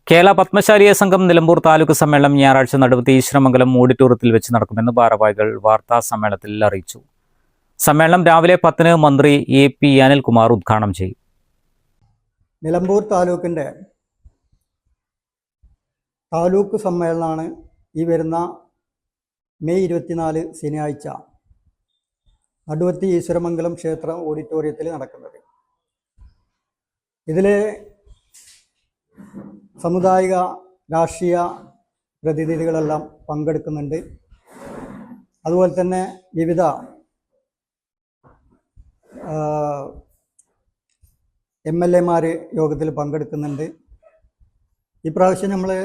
കേരള പത്മശാലിയ സംഘം നിലമ്പൂർ താലൂക്ക് സമ്മേളനം ഞായറാഴ്ച നടുവത്തി ഈശ്വരമംഗലം ഓഡിറ്റോറിയത്തിൽ വെച്ച് നടക്കുമെന്ന് ഭാരവാഹികൾ വാർത്താ സമ്മേളനത്തിൽ അറിയിച്ചു. സമ്മേളനം രാവിലെ 10-ന് മന്ത്രി AP അനിൽകുമാർ ഉദ്ഘാടനം ചെയ്യും. നിലമ്പൂർ താലൂക്കിൻ്റെ താലൂക്ക് സമ്മേളനമാണ് ഈ വരുന്ന മെയ് 24 ശനിയാഴ്ച നടുവത്തി ഈശ്വരമംഗലം ക്ഷേത്ര ഓഡിറ്റോറിയത്തിൽ നടക്കുന്നത്. ഇതിൽ സാമുദായിക രാഷ്ട്രീയ പ്രതിനിധികളെല്ലാം പങ്കെടുക്കുന്നുണ്ട്. അതുപോലെ തന്നെ വിവിധ MLA-മാർ യോഗത്തിൽ പങ്കെടുക്കുന്നുണ്ട്. ഇപ്രാവശ്യം നമ്മുടെ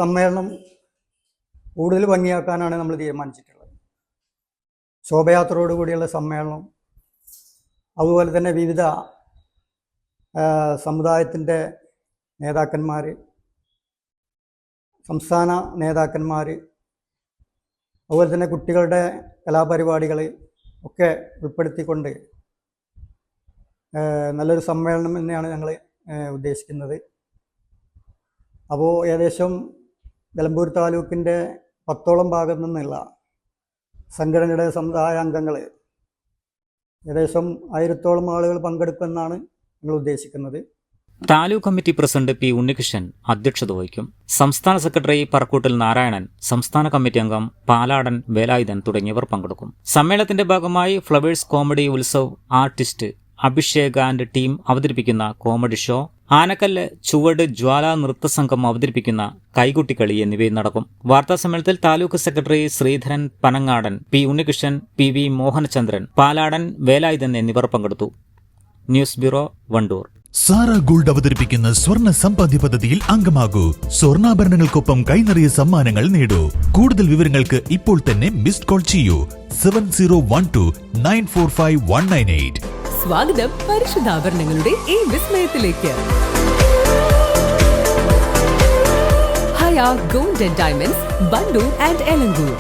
സമ്മേളനം കൂടുതൽ ഭംഗിയാക്കാനാണ് നമ്മൾ തീരുമാനിച്ചിട്ടുള്ളത്. ശോഭയാത്രയോടുകൂടിയുള്ള സമ്മേളനം, അതുപോലെ തന്നെ വിവിധ സമുദായത്തിൻ്റെ നേതാക്കന്മാർ, സംസ്ഥാന നേതാക്കന്മാർ, അതുപോലെ തന്നെ കുട്ടികളുടെ കലാപരിപാടികൾ ഒക്കെ ഉൾപ്പെടുത്തിക്കൊണ്ട് നല്ലൊരു സമ്മേളനം തന്നെയാണ് ഞങ്ങൾ ഉദ്ദേശിക്കുന്നത്. അപ്പോൾ ഏകദേശം നിലമ്പൂർ താലൂക്കിൻ്റെ 10ഓളം ഭാഗത്തു നിന്നുള്ള സംഘടനയുടെ സമുദായ അംഗങ്ങൾ ഏകദേശം 1000-ഓളം ആളുകൾ പങ്കെടുക്കുമെന്നാണ് ഞങ്ങൾ ഉദ്ദേശിക്കുന്നത്. Taluk committee president P. Unnikrishnan അധ്യക്ഷത വഹിക്കും. സംസ്ഥാന സെക്രട്ടറി പറക്കൂട്ടിൽ നാരായണൻ, സംസ്ഥാന കമ്മിറ്റി അംഗം പാലാടൻ വേലായുധൻ തുടങ്ങിയവർ പങ്കെടുക്കും. സമ്മേളനത്തിന്റെ ഭാഗമായി Flowers comedy Utsav artist Abhishek and team അവതരിപ്പിക്കുന്ന കോമഡി ഷോ, ആനക്കല്ല് ചുവട് ജ്വാല നൃത്തസംഘം അവതരിപ്പിക്കുന്ന കൈകുട്ടിക്കളി എന്നിവയും നടക്കും. വാർത്താ സമ്മേളനത്തിൽ taluk secretary Sreedharan Panangadan, P. Unnikrishnan, PV Mohanachandran, Paladan Velayudhan എന്നിവർ പങ്കെടുത്തു. News bureau, Wandoor. Sara gold അവതരിപ്പിക്കുന്ന സ്വർണ്ണ സമ്പാദ്യ പദ്ധതിയിൽ അംഗമാകൂ. സ്വർണ്ണാഭരണങ്ങൾക്കൊപ്പം കൈനിറിയ സമ്മാനങ്ങൾ നേടൂ. കൂടുതൽ വിവരങ്ങൾക്ക് ഇപ്പോൾ തന്നെ മിസ്ഡ് കോൾ ചെയ്യൂ 7012945198. സ്വാഗതം പരിശുദ്ധാഭരണങ്ങളുടെ ഈ വിസ്മയത്തിലേക്ക്. Haya gold and diamonds, Wandoor and Elankur.